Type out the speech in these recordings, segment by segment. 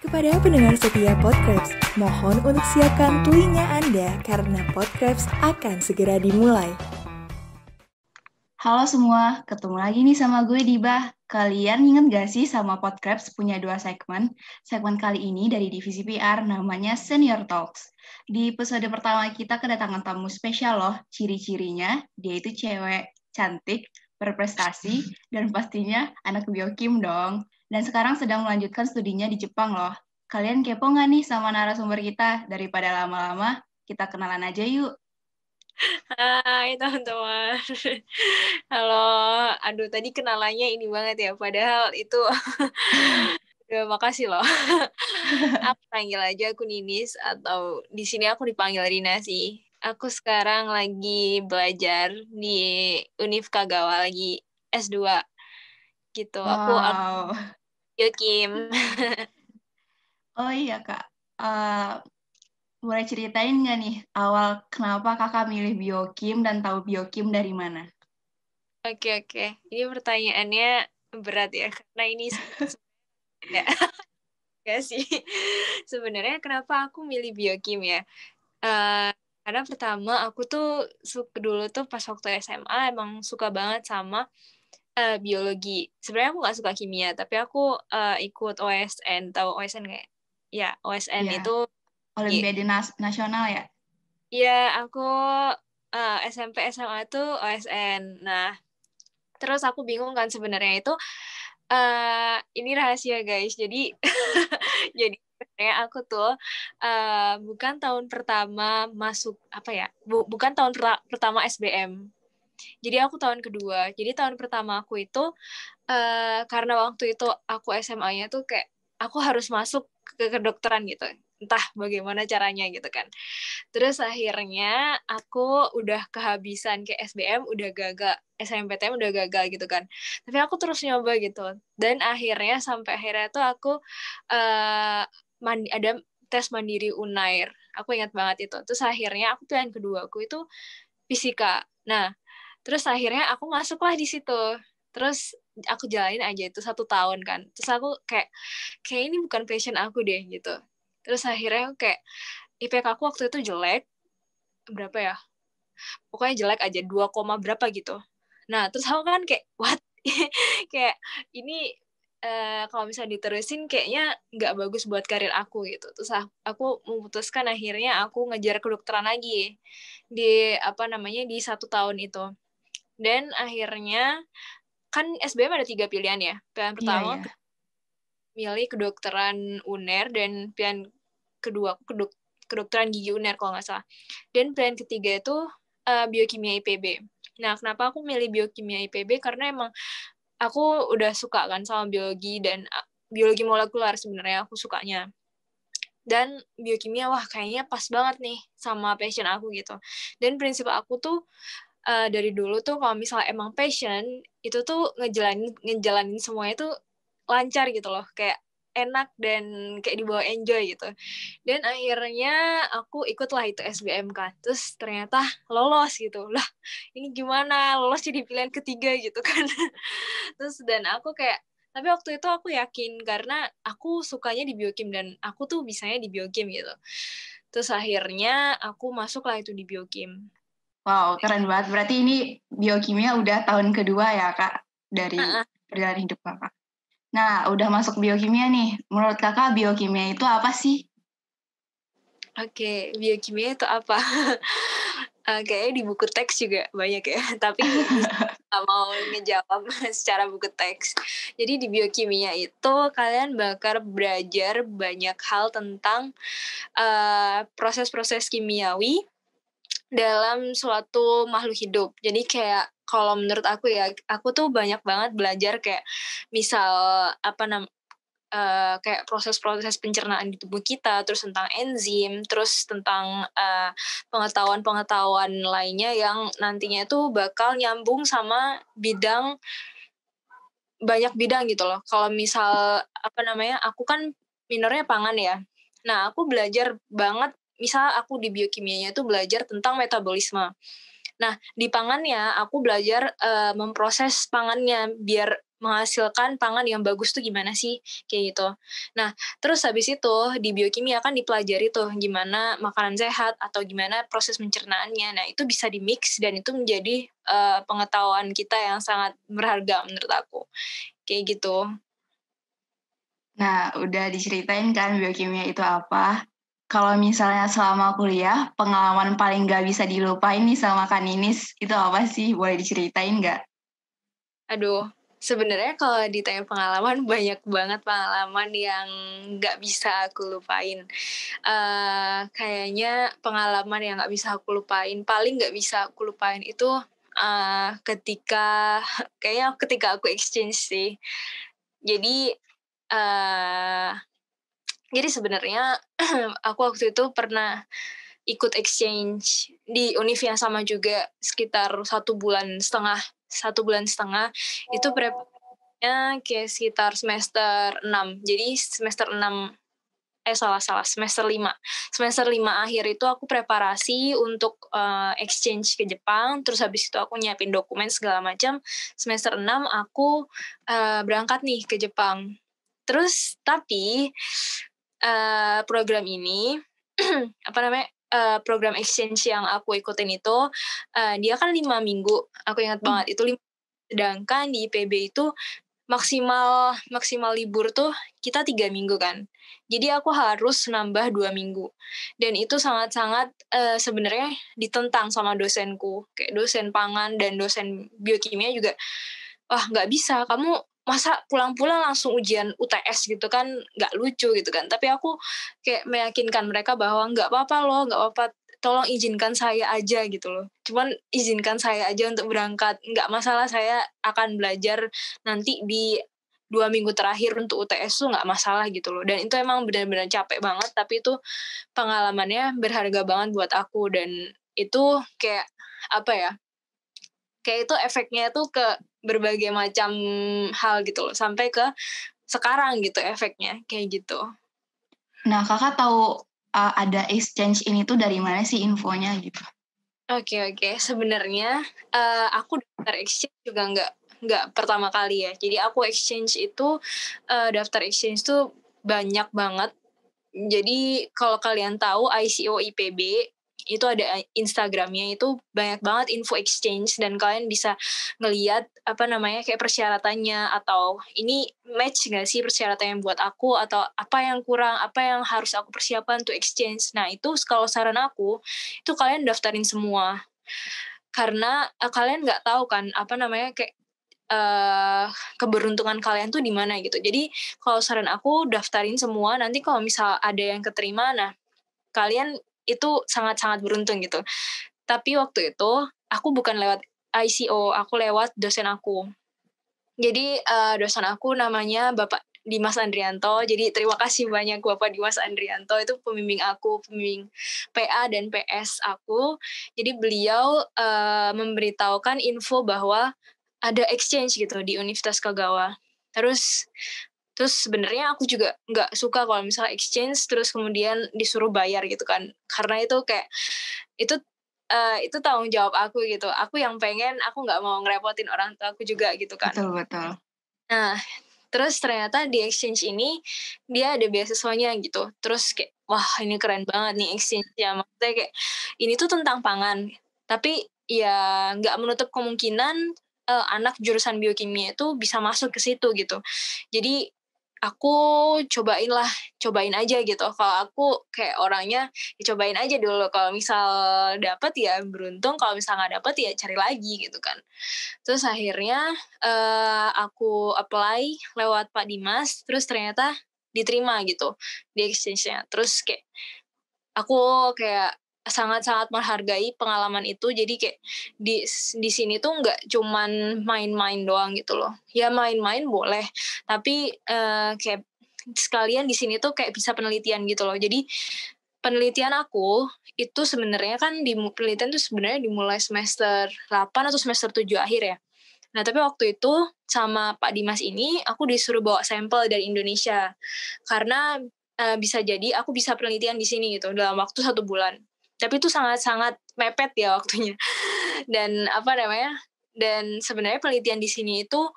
Kepada pendengar setia Podcasts, mohon untuk siapkan telinga Anda karena Podcasts akan segera dimulai. Halo semua, ketemu lagi nih sama gue Diba. Kalian inget gak sih sama Podcasts punya 2 segmen? Segmen kali ini dari divisi PR namanya Senior Talks. Di episode pertama kita kedatangan tamu spesial loh. Ciri-cirinya dia itu cewek cantik, berprestasi, dan pastinya anak biokim dong. Dan sekarang sedang melanjutkan studinya di Jepang loh. Kalian kepo nggak nih sama narasumber kita? Daripada lama-lama, kita kenalan aja yuk. Hai teman-teman. Halo, aduh tadi kenalannya ini banget ya, padahal itu udah makasih loh. Aku panggil aja aku Ninis atau di sini aku dipanggil Rina sih. Aku sekarang lagi belajar di Univ Kagawa lagi S2 gitu. Aku Wow. biokim. Oh iya Kak, boleh ceritain nggak nih awal kenapa kakak milih biokim dan tahu biokim dari mana? Oke. Ini pertanyaannya berat ya karena ini ya. Ya sih. Sebenarnya kenapa aku milih biokim ya? Karena pertama aku tuh dulu tuh pas waktu SMA emang suka banget sama biologi. Sebenarnya aku nggak suka kimia, tapi aku ikut OSN. Tahu OSN nggak? Ya, OSN Ya, itu. Olimpiade Nasional ya? Iya, aku SMP SMA itu OSN. Nah, terus aku bingung kan sebenarnya itu ini rahasia guys. Jadi jadi sebenarnya aku tuh bukan tahun pertama masuk apa ya? Bukan tahun pertama SBM. Jadi aku tahun kedua. Jadi tahun pertama aku itu karena waktu itu aku SMA-nya tuh kayak aku harus masuk ke kedokteran gitu. Entah bagaimana caranya gitu kan. Terus akhirnya aku udah kehabisan ke SBM, udah gagal, SNMPTN udah gagal gitu kan. Tapi aku terus nyoba gitu. Dan akhirnya sampai akhirnya tuh aku ada tes mandiri Unair. Aku ingat banget itu. Terus akhirnya aku pilihan kedua aku itu fisika. Nah, terus akhirnya aku masuklah di situ. Terus aku jalanin aja itu 1 tahun kan. Terus aku kayak ini bukan passion aku deh gitu. Terus akhirnya aku kayak IPK aku waktu itu jelek, berapa ya? Pokoknya jelek aja 2, berapa gitu. Nah, terus aku kan kayak what? Kayak ini kalau misalnya diterusin kayaknya nggak bagus buat karir aku gitu. Terus aku memutuskan akhirnya aku ngejar kedokteran lagi di apa namanya di 1 tahun itu. Dan akhirnya kan SBM ada 3 pilihan ya. Pilihan Iya, pertama iya. milih kedokteran UNER dan pilihan kedua kedokteran gigi UNER kalau nggak salah. Dan pilihan ketiga itu biokimia IPB. Nah, kenapa aku milih biokimia IPB? Karena emang aku udah suka kan sama biologi dan biologi molekular sebenarnya aku sukanya. Dan biokimia, wah kayaknya pas banget nih sama passion aku gitu. Dan prinsip aku tuh dari dulu tuh kalau misalnya emang passion, itu tuh ngejalanin semuanya tuh lancar gitu loh. Kayak enak dan kayak dibawa enjoy gitu. Dan akhirnya aku ikutlah itu SBM kan. Terus ternyata lolos gitu. Lah, ini gimana? Lolos jadi pilihan ketiga gitu kan. Terus dan aku kayak tapi waktu itu aku yakin karena aku sukanya di biokim dan aku tuh bisanya di biokim gitu. Terus akhirnya aku masuklah itu di biokim. Wow, keren banget. Berarti ini biokimia udah tahun kedua ya, Kak, dari perjalanan hidup Kakak. Nah, udah masuk biokimia nih. Menurut Kakak, biokimia itu apa sih? Oke, biokimia itu apa? Kayaknya di buku teks juga banyak ya, tapi nggak mau ngejawab secara buku teks. Jadi di biokimia itu kalian bakal belajar banyak hal tentang proses-proses kimiawi dalam suatu makhluk hidup. Jadi kayak kalau menurut aku ya, aku tuh banyak banget belajar kayak misal kayak proses-proses pencernaan di tubuh kita, terus tentang enzim, terus tentang pengetahuan-pengetahuan lainnya yang nantinya itu bakal nyambung sama banyak bidang gitu loh. Kalau misal aku kan minornya pangan ya. Nah, aku belajar banget, misal aku di biokimianya itu belajar tentang metabolisme. Nah, di pangannya aku belajar memproses pangannya biar menghasilkan pangan yang bagus tuh gimana sih, kayak gitu. Nah, terus habis itu di biokimia kan dipelajari tuh gimana makanan sehat atau gimana proses pencernaannya. Nah, itu bisa di-mix dan itu menjadi pengetahuan kita yang sangat berharga menurut aku. Kayak gitu. Nah, udah diceritain kan biokimia itu apa. Kalau misalnya selama kuliah, pengalaman paling gak bisa dilupain nih sama Kak Ninis, itu apa sih? Boleh diceritain nggak? Aduh, sebenarnya kalau ditanya pengalaman, banyak banget pengalaman yang nggak bisa aku lupain. Kayaknya pengalaman yang nggak bisa aku lupain, paling nggak bisa aku lupain itu kayaknya ketika aku exchange sih. Jadi, uh, jadi sebenarnya aku waktu itu pernah ikut exchange di univ yang sama juga sekitar 1 bulan setengah itu prepnya kayak sekitar semester 6. Jadi semester 6 semester 5. Semester 5 akhir itu aku preparasi untuk exchange ke Jepang, terus habis itu aku nyiapin dokumen segala macam. Semester 6 aku berangkat nih ke Jepang. Terus tapi program ini program exchange yang aku ikutin itu dia kan 5 minggu. Aku ingat banget itu 5. Sedangkan di IPB itu maksimal libur tuh kita 3 minggu kan. Jadi aku harus nambah 2 minggu. Dan itu sangat-sangat sebenarnya ditentang sama dosenku. Kayak dosen pangan dan dosen biokimia juga, wah nggak bisa, kamu masa pulang-pulang langsung ujian UTS gitu kan, nggak lucu gitu kan. Tapi aku kayak meyakinkan mereka bahwa nggak apa-apa loh, nggak apa-apa, tolong izinkan saya aja gitu loh. Cuman izinkan saya aja untuk berangkat. Nggak masalah, saya akan belajar nanti di 2 minggu terakhir untuk UTS tuh nggak masalah gitu loh. Dan itu emang benar-benar capek banget, tapi itu pengalamannya berharga banget buat aku. Dan itu kayak, apa ya, kayak itu efeknya tuh ke berbagai macam hal gitu loh. Sampai ke sekarang gitu efeknya, kayak gitu. Nah, kakak tahu ada exchange ini tuh dari mana sih infonya gitu? Oke. Sebenarnya aku daftar exchange juga nggak pertama kali ya. Jadi aku exchange itu daftar exchange tuh banyak banget. Jadi kalau kalian tahu ICO IPB itu ada Instagramnya, itu banyak banget info exchange dan kalian bisa ngelihat kayak persyaratannya, atau ini match nggak sih persyaratannya buat aku, atau apa yang kurang, apa yang harus aku persiapkan untuk exchange. Nah itu kalau saran aku itu kalian daftarin semua, karena kalian nggak tahu kan kayak keberuntungan kalian tuh di mana gitu. Jadi kalau saran aku daftarin semua, nanti kalau misal ada yang keterima, nah kalian itu sangat-sangat beruntung gitu. Tapi waktu itu aku bukan lewat ICO, aku lewat dosen aku. Jadi dosen aku namanya Bapak Dimas Andrianto. Jadi terima kasih banyak Bapak Dimas Andrianto, itu pembimbing PA dan PS aku. Jadi beliau memberitahukan info bahwa ada exchange gitu di Universitas Kagawa. Terus sebenarnya aku juga nggak suka kalau misalnya exchange terus kemudian disuruh bayar gitu kan, karena itu kayak itu tanggung jawab aku gitu. Aku yang pengen, aku nggak mau ngerepotin orang tua aku juga gitu kan. Betul. Nah, terus ternyata di exchange ini dia ada beasiswanya gitu. Terus kayak, wah ini keren banget nih exchange-nya. Maksudnya kayak, ini tuh tentang pangan. Tapi ya nggak menutup kemungkinan anak jurusan biokimia itu bisa masuk ke situ gitu. Jadi aku cobain aja gitu. Kalau aku kayak orangnya, ya cobain aja dulu. Kalau misal dapet ya beruntung, kalau misal nggak dapet ya cari lagi gitu kan. Terus akhirnya aku apply lewat Pak Dimas, terus ternyata diterima gitu di exchange-nya. Terus kayak aku kayak sangat-sangat menghargai pengalaman itu. Jadi kayak di sini tuh nggak cuman main-main doang gitu loh. Ya main-main boleh, tapi kayak sekalian di sini tuh kayak bisa penelitian gitu loh. Jadi penelitian aku itu sebenarnya kan penelitian tuh sebenarnya dimulai semester 8 atau semester 7 akhir ya. Nah, tapi waktu itu sama Pak Dimas ini aku disuruh bawa sampel dari Indonesia. Karena bisa jadi aku bisa penelitian di sini gitu dalam waktu 1 bulan. Tapi itu sangat-sangat mepet ya waktunya. Dan dan sebenarnya penelitian di sini itu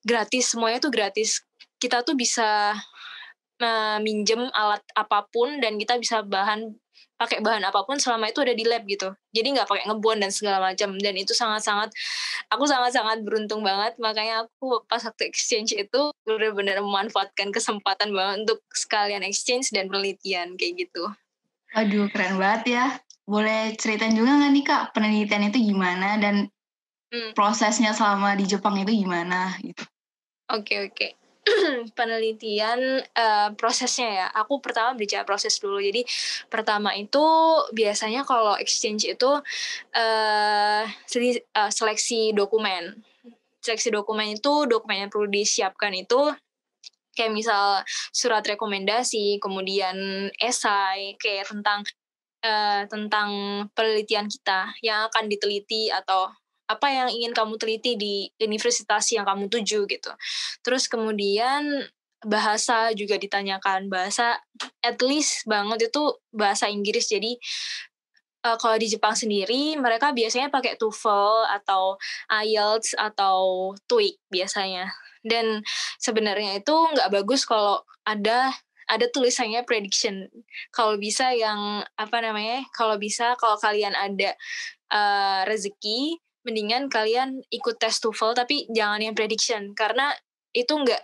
gratis, semuanya tuh gratis. Kita tuh bisa minjem alat apapun dan kita bisa pakai bahan apapun selama itu ada di lab gitu. Jadi nggak pakai ngebond dan segala macam. Dan itu aku sangat-sangat beruntung banget. Makanya aku pas waktu exchange itu benar-benar memanfaatkan kesempatan banget untuk sekalian exchange dan penelitian kayak gitu. Waduh, keren banget ya. Boleh ceritain juga nggak nih Kak, penelitian itu gimana dan prosesnya selama di Jepang itu gimana gitu? Oke. Penelitian prosesnya ya. Aku pertama bicara proses dulu. Jadi pertama itu biasanya kalau exchange itu seleksi dokumen. Seleksi dokumen itu dokumen yang perlu disiapkan itu kayak misal surat rekomendasi, kemudian esai kayak tentang penelitian kita yang akan diteliti atau apa yang ingin kamu teliti di universitas yang kamu tuju gitu. Terus kemudian bahasa juga ditanyakan, bahasa at least banget itu bahasa Inggris. Jadi kalau di Jepang sendiri mereka biasanya pakai TOEFL atau IELTS atau TOEIC biasanya. Dan sebenarnya itu nggak bagus kalau ada tulisannya prediction. Kalau bisa kalau kalian ada rezeki, mendingan kalian ikut tes TOEFL tapi jangan yang prediction karena itu nggak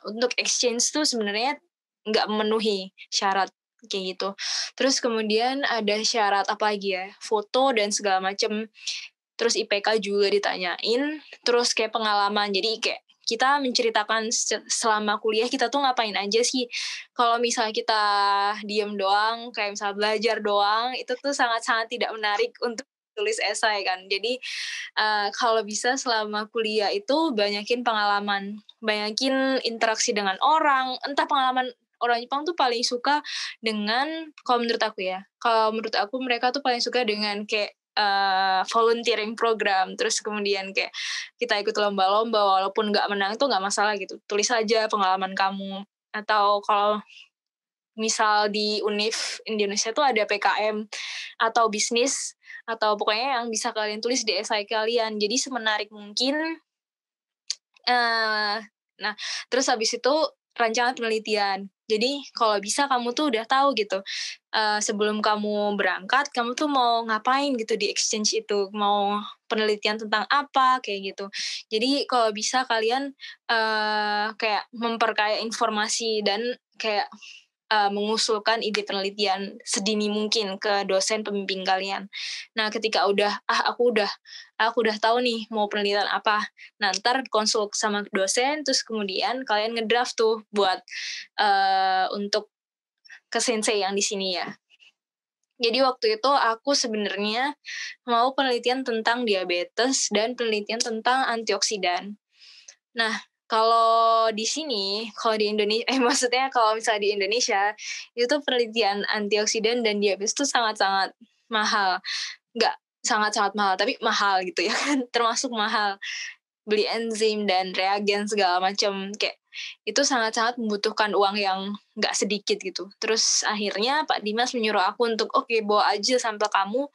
untuk exchange tuh sebenarnya nggak memenuhi syarat kayak gitu. Terus kemudian ada syarat apa lagi ya? Foto dan segala macem. Terus IPK juga ditanyain. Terus kayak pengalaman. Jadi kayak kita menceritakan selama kuliah kita tuh ngapain aja sih. Kalau misalnya kita diem doang, kayak misalnya belajar doang, itu tuh sangat-sangat tidak menarik untuk tulis esai kan. Jadi kalau bisa selama kuliah itu banyakin pengalaman, banyakin interaksi dengan orang, entah pengalaman. Orang Jepang tuh paling suka dengan, kalau menurut aku mereka tuh paling suka dengan kayak volunteering program. Terus kemudian kayak kita ikut lomba-lomba walaupun nggak menang itu nggak masalah gitu, tulis aja pengalaman kamu. Atau kalau misal di Univ Indonesia tuh ada PKM atau bisnis atau pokoknya yang bisa kalian tulis di esai kalian, jadi semenarik mungkin. Nah, terus habis itu rancangan penelitian. Jadi kalau bisa kamu tuh udah tahu gitu, sebelum kamu berangkat, kamu tuh mau ngapain gitu di exchange itu, mau penelitian tentang apa, kayak gitu. Jadi kalau bisa kalian kayak memperkaya informasi dan kayak mengusulkan ide penelitian sedini mungkin ke dosen pembimbing kalian. Nah, ketika aku udah tahu nih mau penelitian apa. Nah, ntar konsul sama dosen, terus kemudian kalian ngedraft tuh buat untuk ke sensei yang di sini ya. Jadi waktu itu aku sebenarnya mau penelitian tentang diabetes dan penelitian tentang antioksidan. Nah, kalau di sini, kalau di Indonesia, maksudnya kalau misalnya di Indonesia, itu penelitian antioksidan dan diabetes itu sangat-sangat mahal. Nggak sangat-sangat mahal, tapi mahal gitu ya kan, termasuk mahal. Beli enzim dan reagen segala macam, kayak itu sangat-sangat membutuhkan uang yang nggak sedikit gitu. Terus akhirnya Pak Dimas menyuruh aku untuk, oke, bawa aja sampel kamu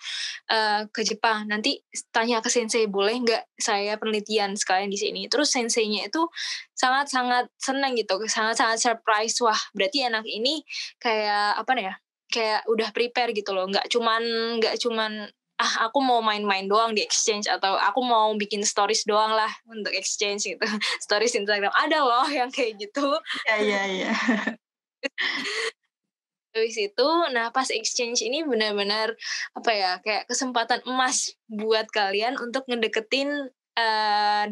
ke Jepang. Nanti tanya ke sensei, boleh nggak saya penelitian sekalian di sini. Terus senseinya itu sangat-sangat senang gitu, sangat-sangat surprise. Wah, berarti anak ini kayak kayak udah prepare gitu loh. Nggak cuman aku mau main-main doang di exchange atau aku mau bikin stories doang lah untuk exchange gitu. Stories Instagram ada loh yang kayak gitu. Iya. Habis itu, nah pas exchange ini benar-benar kayak kesempatan emas buat kalian untuk ngedeketin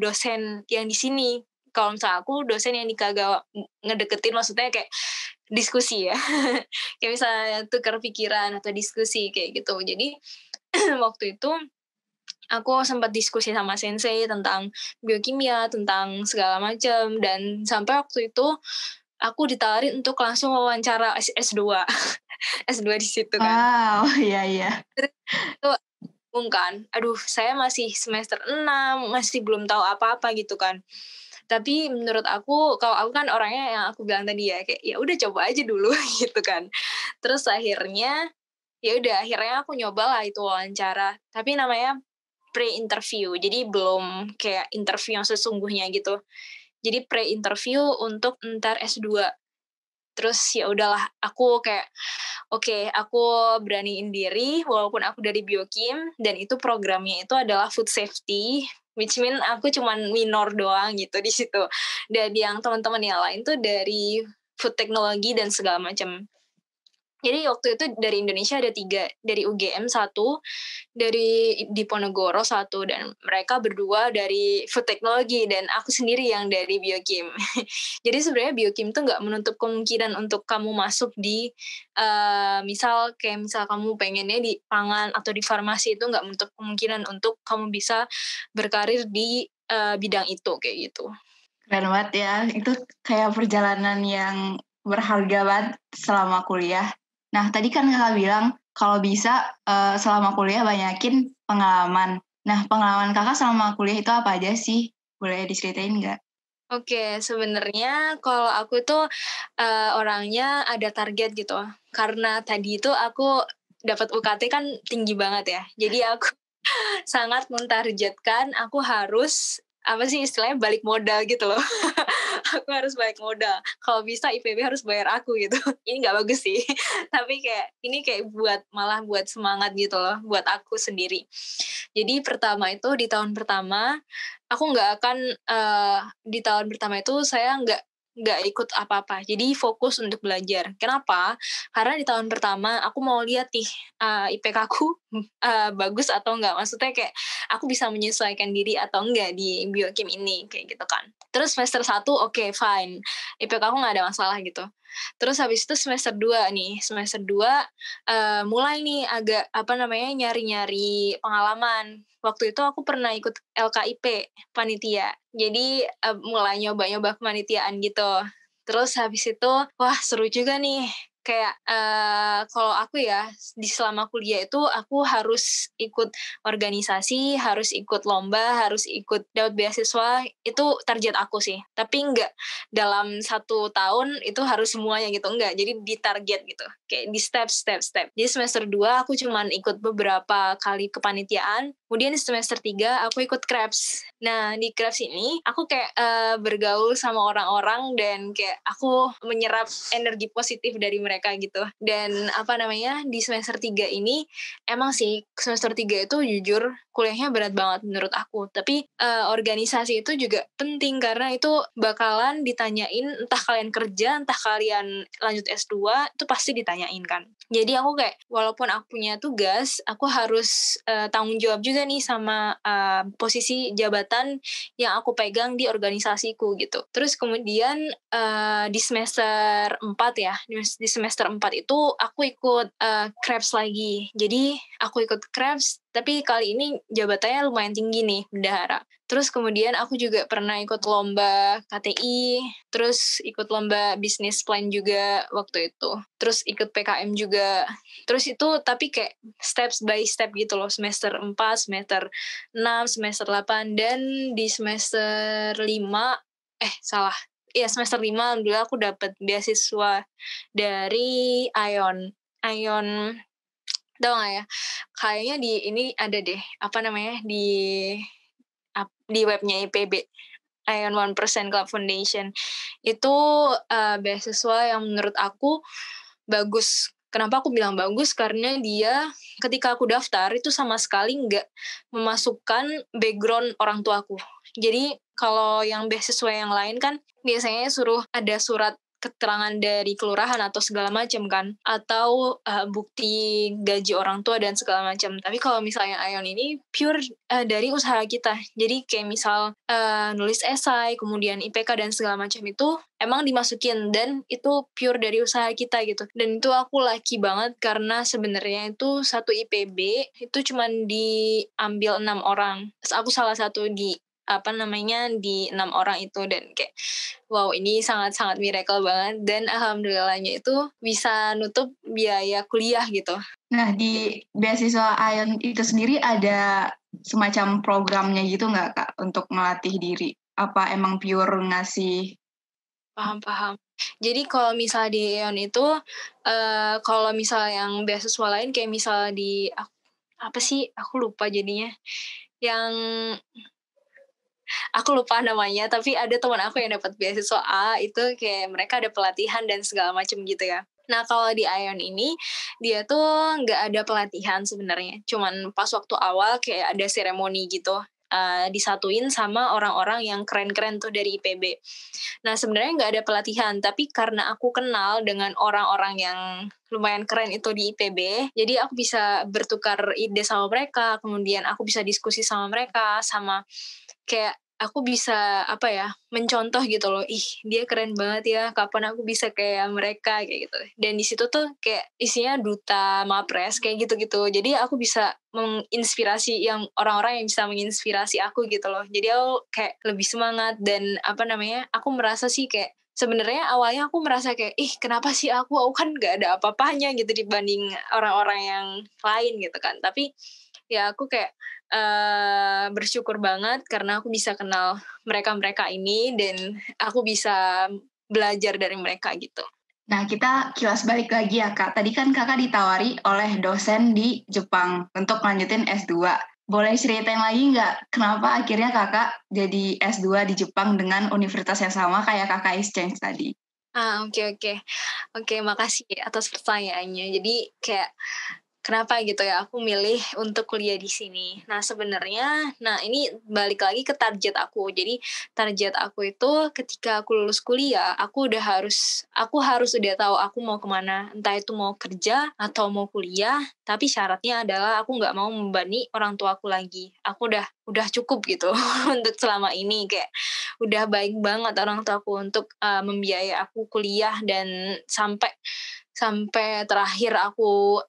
dosen yang di sini. Kalau misalnya aku dosen yang di Kagawa, ngedeketin maksudnya kayak diskusi ya. Kayak misalnya tukar pikiran atau diskusi kayak gitu. Jadi waktu itu aku sempat diskusi sama sensei tentang biokimia, tentang segala macam, dan sampai waktu itu aku ditawarin untuk langsung wawancara S2. S2 di situ kan. Wow, iya. Itu kan, aduh saya masih semester 6, masih belum tahu apa-apa gitu kan. Tapi menurut aku, kalau aku kan orangnya yang aku bilang tadi ya, kayak ya udah coba aja dulu gitu kan. Terus akhirnya aku nyoba lah itu wawancara. Tapi namanya pre-interview. Jadi belum kayak interview yang sesungguhnya gitu. Jadi pre-interview untuk ntar S2. Terus ya udahlah, aku kayak oke, aku beraniin diri walaupun aku dari Biokim dan itu programnya itu adalah food safety, which mean aku cuman minor doang gitu di situ. Dan yang teman-teman yang lain tuh dari food technology dan segala macam. Jadi waktu itu dari Indonesia ada 3, dari UGM 1, dari Diponegoro 1, dan mereka berdua dari food technology, dan aku sendiri yang dari Biokim. Jadi sebenarnya Biokim tuh nggak menutup kemungkinan untuk kamu masuk di, misal kamu pengennya di pangan atau di farmasi, itu nggak menutup kemungkinan untuk kamu bisa berkarir di bidang itu, kayak gitu. Keren banget ya, itu kayak perjalanan yang berharga banget selama kuliah. Nah, tadi kan kakak bilang kalau bisa selama kuliah banyakin pengalaman. Nah, pengalaman kakak selama kuliah itu apa aja sih? Boleh diceritain nggak? Oke, sebenarnya kalau aku tuh orangnya ada target gitu. Karena tadi itu aku dapat UKT kan tinggi banget ya. Jadi aku sangat mentargetkan aku harus apa sih istilahnya balik modal gitu loh. Aku harus balik modal. Kalau bisa IPB harus bayar aku gitu. Ini nggak bagus sih. Tapi kayak ini kayak malah buat semangat gitu loh buat aku sendiri. Jadi pertama itu di tahun pertama aku nggak akan di tahun pertama itu saya nggak ikut apa-apa. Jadi fokus untuk belajar. Kenapa? Karena di tahun pertama aku mau lihat nih IPK aku bagus atau enggak. Maksudnya kayak aku bisa menyesuaikan diri atau enggak di Biokim ini kayak gitu kan. Terus semester 1 oke, fine. IPK aku nggak ada masalah gitu. Terus habis itu semester 2 nih. Semester 2 mulai nih agak nyari-nyari pengalaman. Waktu itu aku pernah ikut LKIP panitia. Jadi mulai nyoba-nyoba kepanitiaan gitu. Terus habis itu wah seru juga nih. Kayak kalau aku ya di selama kuliah itu aku harus ikut organisasi, harus ikut lomba, harus ikut dapat beasiswa, itu target aku sih. Tapi enggak dalam 1 tahun itu harus semuanya gitu, enggak. Jadi di target gitu, kayak di step. Jadi semester 2 aku cuman ikut beberapa kali kepanitiaan, kemudian di semester 3 aku ikut Krebs. Nah di Krebs ini aku kayak bergaul sama orang-orang dan kayak aku menyerap energi positif dari mereka gitu. Dan di semester 3 ini emang sih semester 3 itu jujur kuliahnya berat banget menurut aku. Tapi organisasi itu juga penting karena itu bakalan ditanyain entah kalian kerja, entah kalian lanjut S2, itu pasti ditanyain kan. Jadi aku kayak walaupun aku punya tugas, aku harus tanggung jawab juga nih sama posisi jabatan yang aku pegang di organisasiku gitu. Terus kemudian di semester 4 ya, di semester 4 itu aku ikut Krebs lagi. Jadi aku ikut Krebs, tapi kali ini jabatannya lumayan tinggi nih, bendahara. Terus kemudian aku juga pernah ikut lomba KTI, terus ikut lomba bisnis plan juga waktu itu. Terus ikut PKM juga. Terus itu tapi kayak steps by step gitu loh, semester 4, semester 6, semester 8, dan di semester 5, semester 5 alhamdulillah aku dapat beasiswa dari Ion, tau gak ya? Kayaknya di ini ada deh, di webnya IPB, Ion 1% Club Foundation. Itu beasiswa yang menurut aku bagus. Kenapa aku bilang bagus? Karena dia ketika aku daftar itu sama sekali nggak memasukkan background orang tuaku. Jadi kalau yang beasiswa yang lain kan biasanya suruh ada surat keterangan dari kelurahan atau segala macam kan, atau bukti gaji orang tua dan segala macam. Tapi kalau misalnya Ion ini pure dari usaha kita. Jadi kayak misal nulis esai, kemudian IPK dan segala macam itu emang dimasukin dan itu pure dari usaha kita gitu. Dan itu aku lucky banget karena sebenarnya itu satu IPB itu cuman diambil 6 orang. Terus aku salah satu di 6 orang itu, dan kayak wow ini sangat-sangat miracle banget, dan alhamdulillahnya itu bisa nutup biaya kuliah gitu. Nah, di beasiswa Ion itu sendiri ada semacam programnya gitu nggak, Kak, untuk melatih diri? Apa emang pure ngasih? Paham. Jadi kalau misal di Ion itu, kalau misal yang beasiswa lain kayak misal di, aku lupa jadinya. yang aku lupa namanya, tapi ada teman aku yang dapat beasiswa A, itu kayak mereka ada pelatihan dan segala macam gitu ya. Nah, kalau di Ion ini, dia tuh nggak ada pelatihan sebenarnya. Cuman pas waktu awal kayak ada seremoni gitu, disatuin sama orang-orang yang keren-keren tuh dari IPB. Nah, sebenarnya nggak ada pelatihan, tapi karena aku kenal dengan orang-orang yang lumayan keren itu di IPB, jadi aku bisa bertukar ide sama mereka, kemudian aku bisa diskusi sama mereka, sama kayak aku bisa mencontoh gitu loh, ih dia keren banget ya, kapan aku bisa kayak mereka kayak gitu. Dan di situ tuh kayak isinya duta, mapres kayak gitu-gitu. Jadi aku bisa menginspirasi yang orang-orang yang bisa menginspirasi aku gitu loh. Jadi aku kayak lebih semangat dan aku merasa sih kayak sebenarnya awalnya aku merasa kayak kenapa sih aku kan nggak ada apa-apanya gitu dibanding orang-orang yang lain gitu kan. Tapi ya aku kayak bersyukur banget karena aku bisa kenal mereka-mereka ini dan aku bisa belajar dari mereka gitu. Nah, kita kilas balik lagi ya, Kak. Tadi kan Kakak ditawari oleh dosen di Jepang untuk lanjutin S2. Boleh ceritain lagi nggak kenapa akhirnya Kakak jadi S2 di Jepang dengan universitas yang sama kayak Kakak exchange tadi? Oke. Oke, makasih atas pertanyaannya. Jadi kayak kenapa gitu ya aku milih untuk kuliah di sini. Nah, sebenarnya ini balik lagi ke target aku. Jadi target aku itu ketika aku lulus kuliah, aku harus udah tahu aku mau kemana. Entah itu mau kerja atau mau kuliah, tapi syaratnya adalah aku nggak mau membebani orang tua aku lagi. Aku udah cukup gitu untuk selama ini, kayak udah baik banget orang tua aku untuk membiayai aku kuliah dan sampai terakhir aku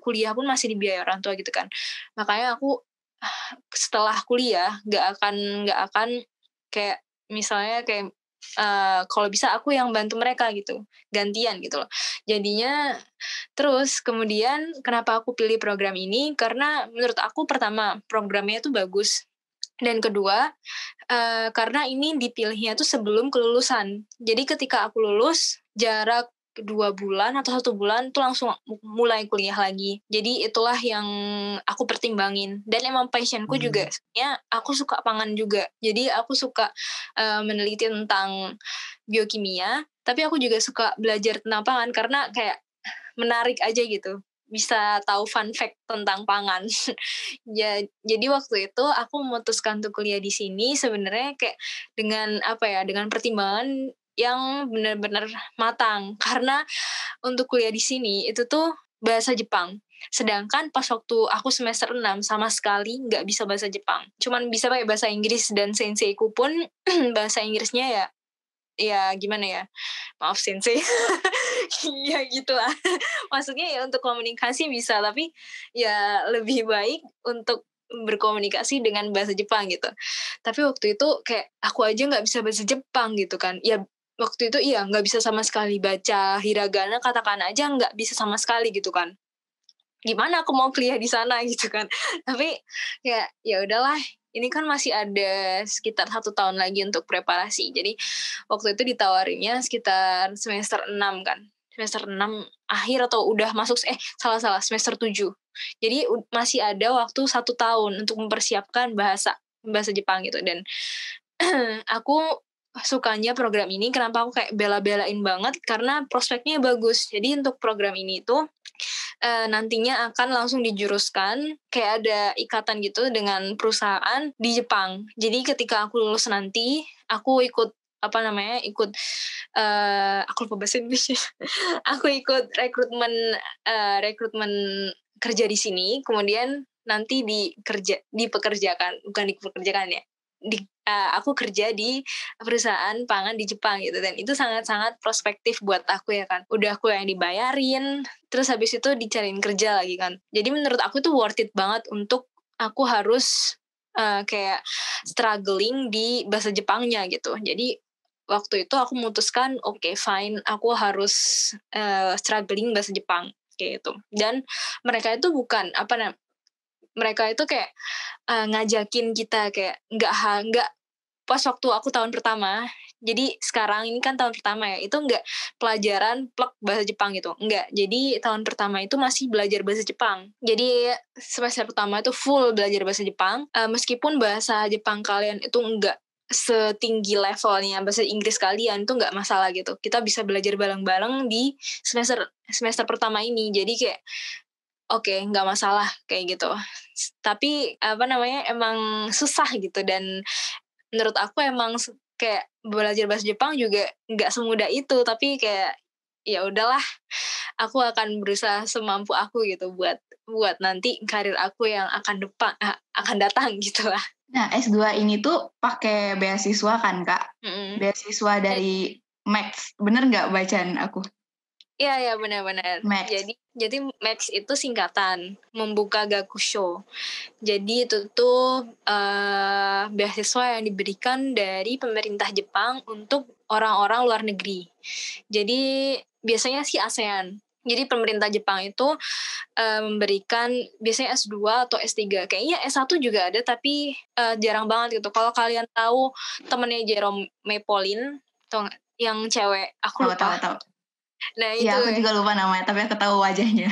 kuliah pun masih dibiayai orang tua gitu kan. Makanya aku setelah kuliah nggak akan kayak misalnya kayak kalau bisa aku yang bantu mereka gitu, gantian gitu loh. Jadinya terus kemudian kenapa aku pilih program ini, karena menurut aku pertama programnya itu bagus, dan kedua karena ini dipilihnya tuh sebelum kelulusan. Jadi ketika aku lulus, jarak 2 bulan atau 1 bulan tuh langsung mulai kuliah lagi. Jadi itulah yang aku pertimbangin. Dan emang passion-ku juga sebenarnya aku suka pangan juga. Jadi aku suka meneliti tentang biokimia, tapi aku juga suka belajar tentang pangan karena kayak menarik aja gitu. Bisa tahu fun fact tentang pangan. Jadi waktu itu aku memutuskan untuk kuliah di sini sebenarnya kayak dengan pertimbangan yang benar-benar matang. Karena untuk kuliah di sini itu tuh bahasa Jepang. Sedangkan pas waktu aku semester 6 sama sekali nggak bisa bahasa Jepang. Cuman bisa pakai bahasa Inggris dan senseiku pun bahasa Inggrisnya ya gimana ya, maaf sensei. Ya gitulah. Maksudnya ya untuk komunikasi bisa, tapi ya lebih baik untuk berkomunikasi dengan bahasa Jepang gitu. Tapi waktu itu kayak aku aja nggak bisa bahasa Jepang gitu kan. Ya waktu itu iya nggak bisa sama sekali baca hiragana, katakana aja nggak bisa sama sekali gitu kan. Gimana aku mau kuliah di sana gitu kan. Tapi ya udahlah, ini kan masih ada sekitar 1 tahun lagi untuk preparasi. Jadi waktu itu ditawarinnya sekitar semester 6 kan. Semester 6 akhir atau udah masuk salah semester 7. Jadi masih ada waktu 1 tahun untuk mempersiapkan bahasa Jepang gitu. Dan aku sukanya program ini, kenapa aku kayak bela-belain banget, karena prospeknya bagus. Jadi untuk program ini tuh nantinya akan langsung dijuruskan, kayak ada ikatan gitu dengan perusahaan di Jepang. Jadi ketika aku lulus nanti, aku ikut aku lupa bahasa Inggrisnya. Aku ikut rekrutmen kerja di sini, kemudian nanti dipekerjakan, bukan dipekerjakan ya. Aku kerja di perusahaan pangan di Jepang gitu, dan itu sangat-sangat prospektif buat aku ya kan. Udah aku yang dibayarin, terus habis itu dicariin kerja lagi kan. Jadi menurut aku tuh worth it banget untuk aku harus kayak struggling di bahasa Jepangnya gitu. Jadi waktu itu aku memutuskan okay, fine, aku harus struggling bahasa Jepang kayak gitu. Dan mereka itu mereka itu kayak ngajakin kita kayak nggak pas waktu aku tahun pertama, Jadi sekarang ini kan tahun pertama ya, itu enggak pelajaran plek bahasa Jepang gitu, enggak. Jadi tahun pertama itu masih belajar bahasa Jepang. Jadi semester pertama itu full belajar bahasa Jepang, meskipun bahasa Jepang kalian itu enggak setinggi levelnya bahasa Inggris kalian, itu enggak masalah gitu. Kita bisa belajar bareng-bareng di semester pertama ini. Jadi kayak oke, nggak masalah kayak gitu. Tapi emang susah gitu, dan menurut aku emang kayak belajar bahasa Jepang juga nggak semudah itu, tapi kayak ya udahlah, aku akan berusaha semampu aku gitu buat nanti karir aku yang akan datang gitu lah. Nah, S2 ini tuh pakai beasiswa kan, Kak? Beasiswa dari Max. Bener nggak bacaan aku? Iya, benar-benar. Jadi Max itu singkatan, membuka gakusho. Jadi itu tuh beasiswa yang diberikan dari pemerintah Jepang untuk orang-orang luar negeri. Jadi biasanya sih ASEAN. Jadi pemerintah Jepang itu memberikan biasanya S2 atau S3. Kayaknya S1 juga ada, tapi jarang banget gitu. Kalau kalian tahu temennya Jerome Pauline, yang cewek, aku lupa. Tahu. Nah itu. Ya, aku juga lupa namanya, tapi aku tahu wajahnya.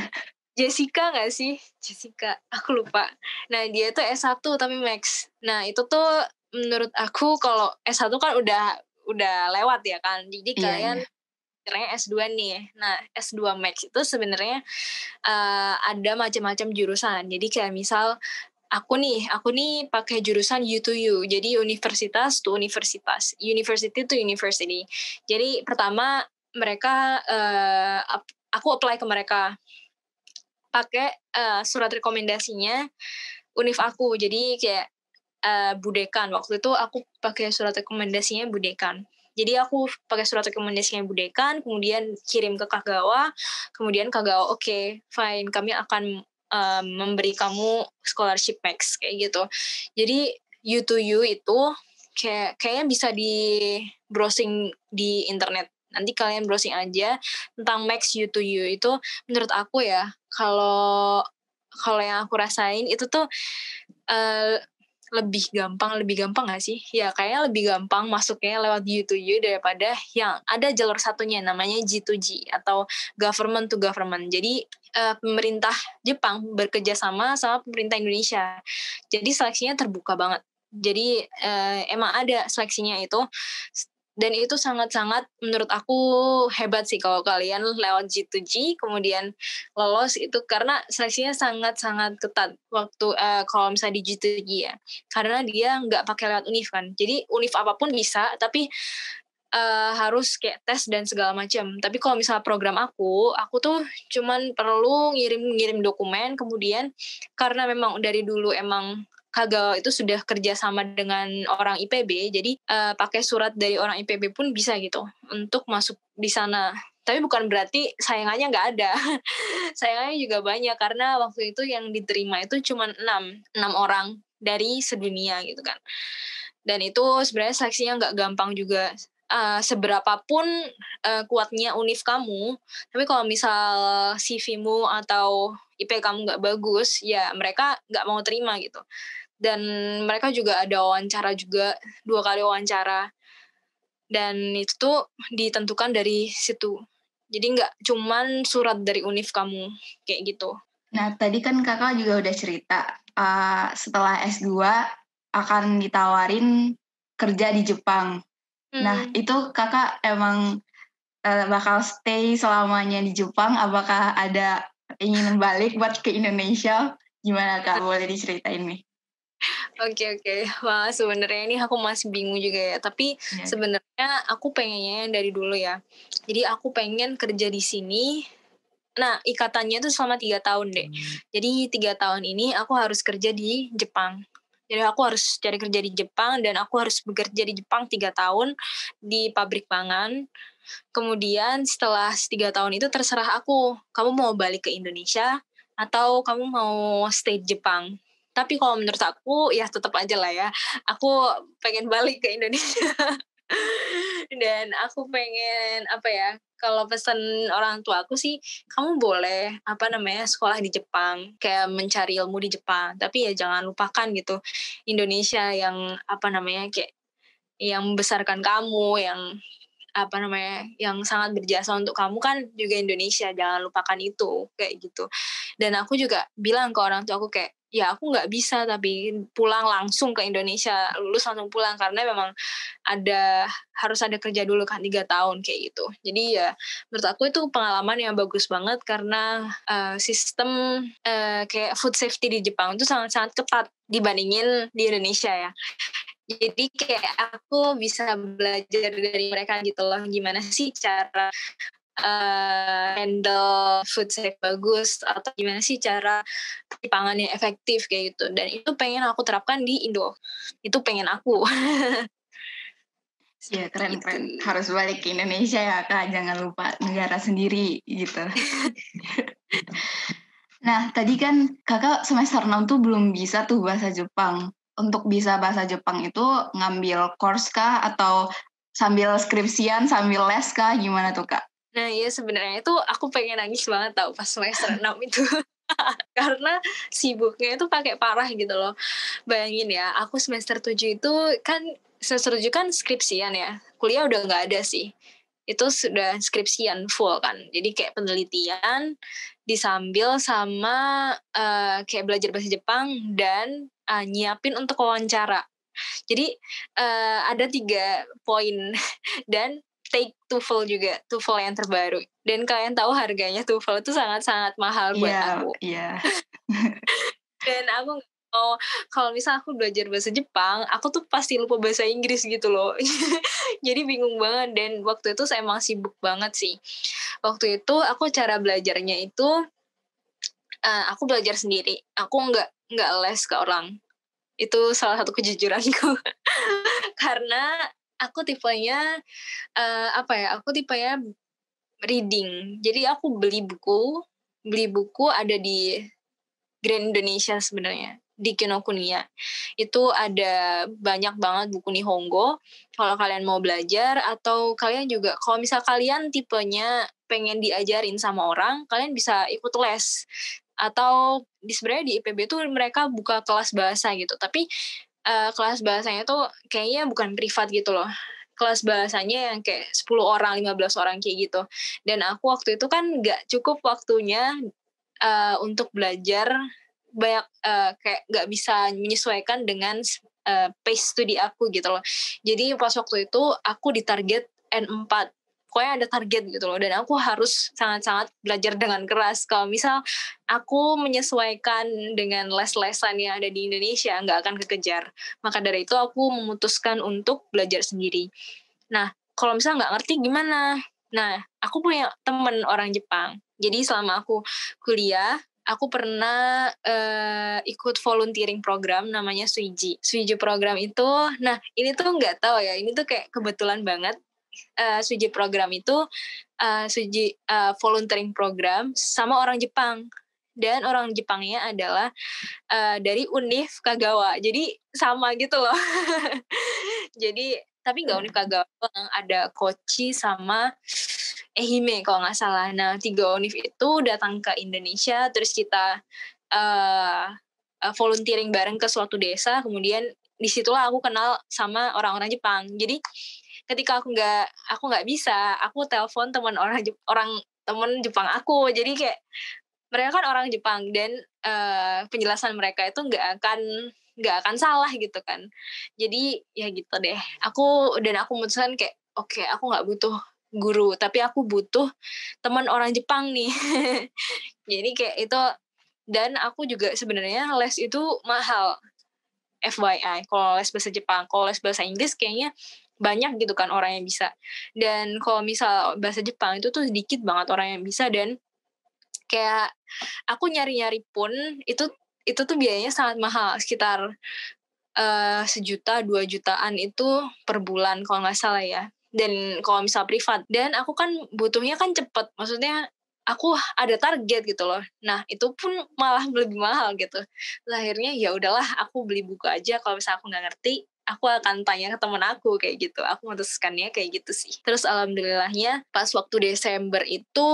Jessica nggak sih? Jessica, aku lupa. Nah, dia tuh S1 tapi Max. Nah, itu tuh menurut aku kalau S1 kan udah lewat ya kan. Jadi kalian sebenarnya S2 nih. Nah, S2 Max itu sebenarnya ada macam-macam jurusan. Jadi kayak misal aku nih pakai jurusan U2U. Jadi universitas to universitas, university to university. Jadi pertama mereka aku apply ke mereka pakai surat rekomendasinya univ aku. Jadi kayak Budekan. Waktu itu aku pakai surat rekomendasinya Budekan. Jadi aku pakai surat rekomendasinya Budekan, kemudian kirim ke Kagawa, kemudian Kagawa oke, fine, kami akan memberi kamu scholarship Max kayak gitu. Jadi U2U itu kayaknya bisa di browsing di internet. Nanti kalian browsing aja tentang Max U2U itu. Menurut aku ya, kalau yang aku rasain itu tuh lebih gampang nggak sih? Ya kayaknya lebih gampang masuknya lewat U2U daripada yang ada jalur satunya namanya G2G atau government to government. Jadi pemerintah Jepang bekerja sama pemerintah Indonesia. Jadi seleksinya terbuka banget. Jadi emang ada seleksinya itu. Dan itu sangat-sangat menurut aku hebat sih kalau kalian lewat G2G kemudian lolos itu, karena seleksinya sangat-sangat ketat waktu kalau misalnya di G2G ya, karena dia nggak pakai lewat univ kan. Jadi univ apapun bisa, tapi harus kayak tes dan segala macam. Tapi kalau misalnya program aku tuh cuman perlu ngirim dokumen, kemudian karena memang dari dulu emang Kagawa itu sudah kerja sama dengan orang IPB, jadi pakai surat dari orang IPB pun bisa gitu untuk masuk di sana. Tapi bukan berarti sayangannya nggak ada. Sayangannya juga banyak, karena waktu itu yang diterima itu cuma 6 orang dari sedunia gitu kan. Dan itu sebenarnya seleksinya nggak gampang juga. Seberapapun kuatnya univ kamu, tapi kalau misal CV-mu atau IP kamu nggak bagus, ya mereka nggak mau terima gitu. Dan mereka juga ada wawancara juga, 2 kali wawancara. Dan itu tuh ditentukan dari situ. Jadi nggak cuman surat dari univ kamu, kayak gitu. Nah, tadi kan kakak juga udah cerita, setelah S2 akan ditawarin kerja di Jepang. Nah, itu kakak emang bakal stay selamanya di Jepang? Apakah ada keinginan balik buat ke Indonesia? Gimana kak? Boleh diceritain nih? Oke. Wah, sebenarnya ini aku masih bingung juga ya. Tapi sebenarnya aku pengennya dari dulu ya. Jadi aku pengen kerja di sini. Nah, ikatannya tuh selama 3 tahun deh. Jadi 3 tahun ini aku harus kerja di Jepang. Jadi aku harus cari kerja di Jepang, dan aku harus bekerja di Jepang 3 tahun di pabrik pangan. Kemudian setelah 3 tahun itu terserah aku, kamu mau balik ke Indonesia atau kamu mau stay di Jepang. Tapi kalau menurut aku ya tetap aja lah ya, aku pengen balik ke Indonesia. Dan aku pengen kalau pesan orang tua aku sih, kamu boleh sekolah di Jepang, kayak mencari ilmu di Jepang, tapi ya jangan lupakan gitu Indonesia yang kayak yang membesarkan kamu, yang sangat berjasa untuk kamu kan juga Indonesia, jangan lupakan itu, kayak gitu. Dan aku juga bilang ke orang tua aku kayak, ya aku nggak bisa tapi pulang langsung ke Indonesia, lulus langsung pulang, karena memang harus ada kerja dulu kan 3 tahun kayak gitu. Jadi ya menurut aku itu pengalaman yang bagus banget, karena sistem kayak food safety di Jepang itu sangat-sangat ketat dibandingin di Indonesia ya. Jadi kayak aku bisa belajar dari mereka gitu loh, gimana sih cara handle food safe bagus, atau gimana sih cara pangan yang efektif kayak gitu. Dan itu pengen aku terapkan di Indo. Itu pengen aku. Ya, keren. Gitu. Harus balik ke Indonesia ya, Kak. Jangan lupa negara sendiri, gitu. Nah, tadi kan Kakak semester 6 tuh belum bisa tuh bahasa Jepang. Untuk bisa bahasa Jepang itu ngambil course kah? Atau sambil skripsian, sambil les kah? Gimana tuh, Kak? Nah, iya sebenarnya itu aku pengen nangis banget tau pas semester 6 itu. Karena sibuknya itu pakai parah gitu loh. Bayangin ya, aku semester 7 itu kan, semester 7 kan skripsian ya. Kuliah udah nggak ada sih. Itu sudah skripsian full kan. Jadi kayak penelitian disambil sama kayak belajar bahasa Jepang dan nyiapin untuk wawancara. Jadi ada 3 poin dan take TOEFL juga, TOEFL yang terbaru. Dan kalian tahu harganya TOEFL itu sangat-sangat mahal buat aku. Iya. Dan aku mau, kalau misal aku belajar bahasa Jepang, aku tuh pasti lupa bahasa Inggris gitu loh. Jadi bingung banget, dan waktu itu saya emang sibuk banget sih. Waktu itu aku cara belajarnya itu aku belajar sendiri. Aku nggak les ke orang. Itu salah satu kejujuranku. Karena aku tipenya aku tipenya reading. Jadi aku beli buku ada di Grand Indonesia sebenarnya, di Kinokuniya. Itu ada banyak banget buku Nihongo. Kalau kalian mau belajar, atau kalian juga kalau misal kalian tipenya pengen diajarin sama orang, kalian bisa ikut les. Atau sebenarnya di IPB tuh mereka buka kelas bahasa gitu. Tapi kelas bahasanya tuh kayaknya bukan privat gitu loh. Kelas bahasanya yang kayak 10 orang, 15 orang kayak gitu. Dan aku waktu itu kan nggak cukup waktunya untuk belajar banyak, kayak nggak bisa menyesuaikan dengan pace studi aku gitu loh. Jadi pas waktu itu aku ditarget N4. Pokoknya ada target gitu loh, dan aku harus sangat-sangat belajar dengan keras. Kalau misal aku menyesuaikan dengan les-lesan yang ada di Indonesia, nggak akan kekejar. Maka dari itu aku memutuskan untuk belajar sendiri. Nah, kalau misal nggak ngerti gimana? Nah, aku punya temen orang Jepang. Jadi selama aku kuliah, aku pernah ikut volunteering program namanya Suiji. Suiji program itu, nah ini tuh nggak tahu ya, ini tuh kayak kebetulan banget. Suiji program itu volunteering program sama orang Jepang. Dan orang Jepangnya adalah dari Univ Kagawa. Jadi sama gitu loh. Jadi tapi nggak Univ Kagawa, ada Kochi sama Ehime kalau nggak salah. Nah, 3 univ itu datang ke Indonesia, terus kita volunteering bareng ke suatu desa. Kemudian disitulah aku kenal sama orang-orang Jepang. Jadi ketika aku nggak bisa, aku telepon teman teman Jepang aku. Jadi kayak mereka kan orang Jepang, dan penjelasan mereka itu nggak akan salah gitu kan. Jadi ya gitu deh. Aku memutuskan kayak oke, aku nggak butuh guru, tapi aku butuh teman orang Jepang nih. Jadi kayak itu, dan aku juga sebenarnya les itu mahal. FYI, kalau les bahasa Jepang, kalau les bahasa Inggris kayaknya banyak gitu kan orang yang bisa. Dan kalau misal bahasa Jepang itu tuh sedikit banget orang yang bisa, dan kayak aku nyari-nyari pun itu tuh biayanya sangat mahal, sekitar 1 juta 2 jutaan itu per bulan kalau nggak salah ya. Dan kalau misal privat, dan aku kan butuhnya kan cepet, maksudnya aku ada target gitu loh. Nah itu pun malah lebih mahal gitu. Terus akhirnya ya udahlah, aku beli buku aja. Kalau misal aku nggak ngerti, aku akan tanya ke temen aku kayak gitu. Aku memutuskannya kayak gitu sih. Terus alhamdulillahnya pas waktu Desember itu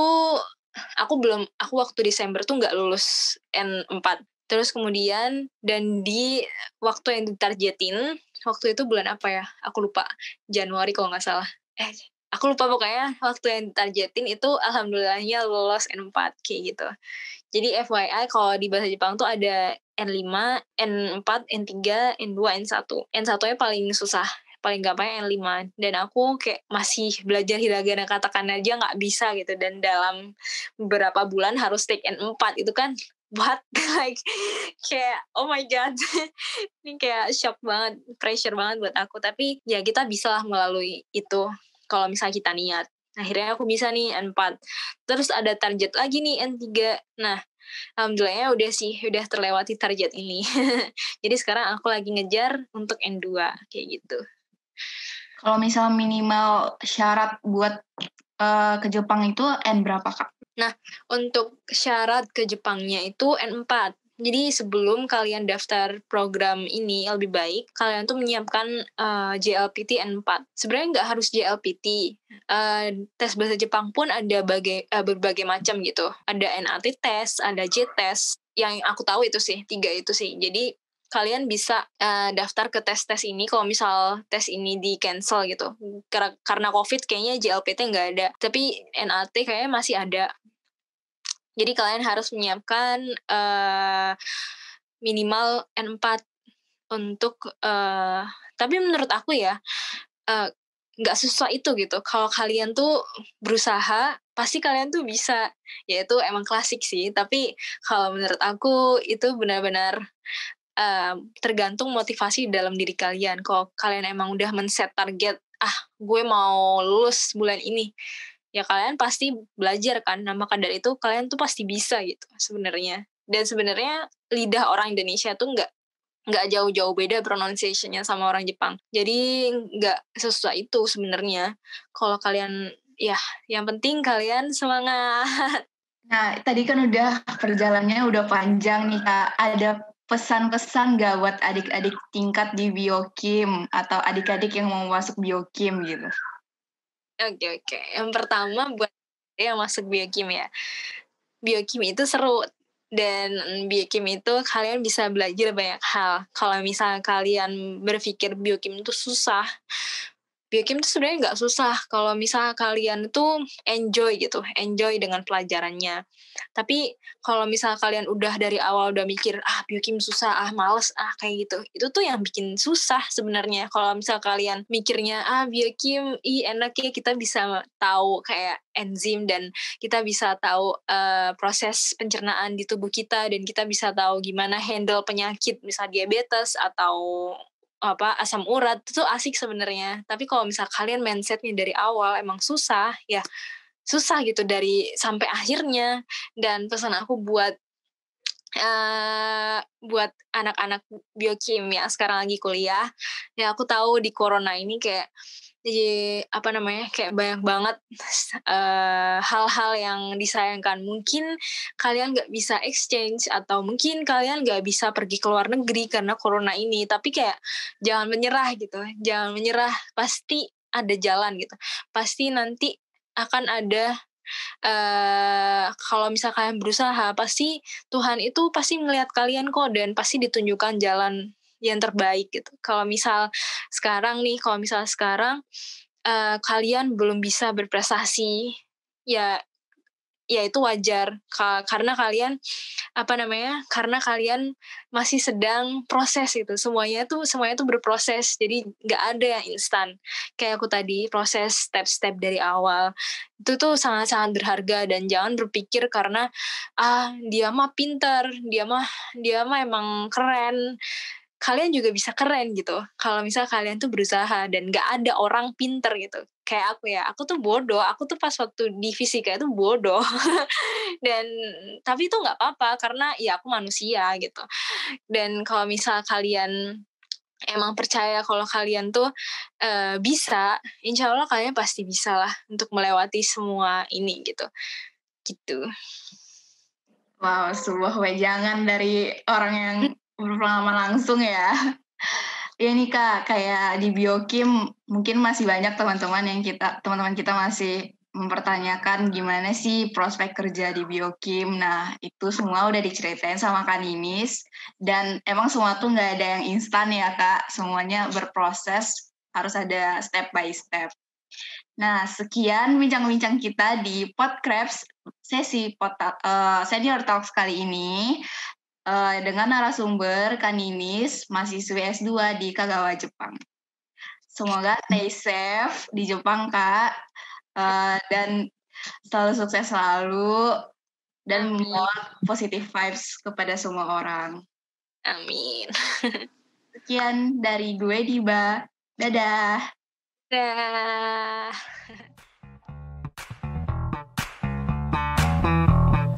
aku waktu Desember tuh nggak lulus N4. Terus kemudian, dan di waktu yang ditargetin, waktu itu bulan apa ya, aku lupa, Januari kalau nggak salah, aku lupa pokoknya waktu yang ditargetin itu alhamdulillahnya lolos N4 kayak gitu. Jadi FYI kalau di bahasa Jepang tuh ada N5, N4, N3, N2, N1. N1-nya paling susah, paling gampangnya N5. Dan aku kayak masih belajar hiragana katakana aja nggak bisa gitu. Dan dalam beberapa bulan harus take N4. Itu kan what? Like, kayak oh my god. Ini kayak shock banget, pressure banget buat aku. Tapi ya kita bisa lah melalui itu kalau misalnya kita niat. Akhirnya aku bisa nih N4. Terus ada target lagi nih N3. Nah, alhamdulillahnya udah terlewati target ini. Jadi sekarang aku lagi ngejar untuk N2 kayak gitu. Kalau misal minimal syarat buat ke Jepang itu N berapa, Kak? Nah, untuk syarat ke Jepangnya itu N4. Jadi sebelum kalian daftar program ini, lebih baik kalian tuh menyiapkan JLPT N4. Sebenarnya nggak harus JLPT. Tes bahasa Jepang pun ada berbagai macam gitu. Ada NAT test, ada J test. Yang aku tahu itu sih, 3 itu sih. Jadi kalian bisa daftar ke tes-tes ini kalau misal tes ini di cancel gitu. Karena COVID kayaknya JLPT nggak ada. Tapi NAT kayaknya masih ada. Jadi kalian harus menyiapkan minimal N4 untuk tapi menurut aku ya nggak susah itu gitu. Kalau kalian tuh berusaha, pasti kalian tuh bisa. Ya itu emang klasik sih. Tapi kalau menurut aku itu benar-benar tergantung motivasi dalam diri kalian. Kalau kalian emang udah men-set target, gue mau lulus bulan ini, ya kalian pasti belajar kan. Nah, maka dari itu kalian tuh pasti bisa gitu sebenarnya. Dan sebenarnya lidah orang Indonesia tuh nggak jauh-jauh beda pronunciation-nya sama orang Jepang. Jadi nggak sesusah itu sebenarnya. Kalau kalian ya yang penting kalian semangat. Nah, tadi kan udah perjalanannya udah panjang nih, Kak. Ada pesan-pesan nggak buat adik-adik tingkat di Biokim atau adik-adik yang mau masuk Biokim gitu? Oke. Yang pertama buat yang masuk Biokim ya. Biokim itu seru. Dan Biokim itu kalian bisa belajar banyak hal. Kalau misalnya kalian berpikir Biokim itu susah, Biokim itu sebenarnya nggak susah kalau misalnya kalian tuh enjoy dengan pelajarannya. Tapi kalau misalnya kalian udah dari awal udah mikir, Biokim susah, males, kayak gitu. Itu tuh yang bikin susah sebenarnya. Kalau misalnya kalian mikirnya, Biokim, enak ya kita bisa tahu kayak enzim dan kita bisa tahu proses pencernaan di tubuh kita dan kita bisa tahu gimana handle penyakit, misalnya diabetes atau asam urat, itu asik sebenarnya. Tapi kalau misal kalian mindsetnya dari awal emang susah, ya susah gitu dari sampai akhirnya. Dan pesan aku buat anak-anak Biokim yang sekarang lagi kuliah, ya aku tahu di corona ini kayak kayak banyak banget hal-hal yang disayangkan. Mungkin kalian nggak bisa exchange atau mungkin kalian nggak bisa pergi ke luar negeri karena corona ini. Tapi kayak jangan menyerah gitu, jangan menyerah. Pasti ada jalan gitu. Pasti nanti akan ada kalau misal kalian berusaha, pasti Tuhan itu pasti melihat kalian kok dan pasti ditunjukkan jalan yang terbaik gitu. Kalau misal sekarang kalian belum bisa berprestasi, ya itu wajar karena kalian karena kalian masih sedang proses gitu. Semuanya tuh berproses, jadi nggak ada yang instan. Kayak aku tadi, proses step-step dari awal itu tuh sangat-sangat berharga. Dan jangan berpikir karena dia mah pintar, dia mah emang keren, kalian juga bisa keren gitu kalau misal kalian tuh berusaha. Dan gak ada orang pinter gitu kayak aku tuh bodoh, aku tuh pas waktu di fisika itu bodoh. Dan tapi itu nggak apa-apa karena ya aku manusia gitu. Dan kalau misal kalian emang percaya kalau kalian tuh bisa, insya Allah kalian pasti bisa lah untuk melewati semua ini gitu. Wow, sebuah wejangan dari orang yang berpengalaman langsung ya. Ya nih Kak, kayak di Biokim mungkin masih banyak teman-teman kita masih mempertanyakan gimana sih prospek kerja di Biokim. Nah, itu semua udah diceritain sama Kak Ninis. Dan emang semua tuh nggak ada yang instan ya, Kak. Semuanya berproses, harus ada step by step. Nah, sekian bincang-bincang kita di Podcraft sesi Senior Talks kali ini dengan narasumber Kak Ninis, mahasiswi S2 di Kagawa, Jepang. Semoga stay safe di Jepang, Kak. Dan selalu sukses selalu dan membawa positive vibes kepada semua orang. Amin. Sekian dari gue, Diba. Dadah. Dadah.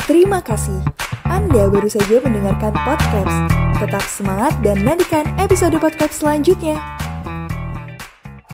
Terima kasih. Anda baru saja mendengarkan podcast. Tetap semangat dan nantikan episode podcast selanjutnya.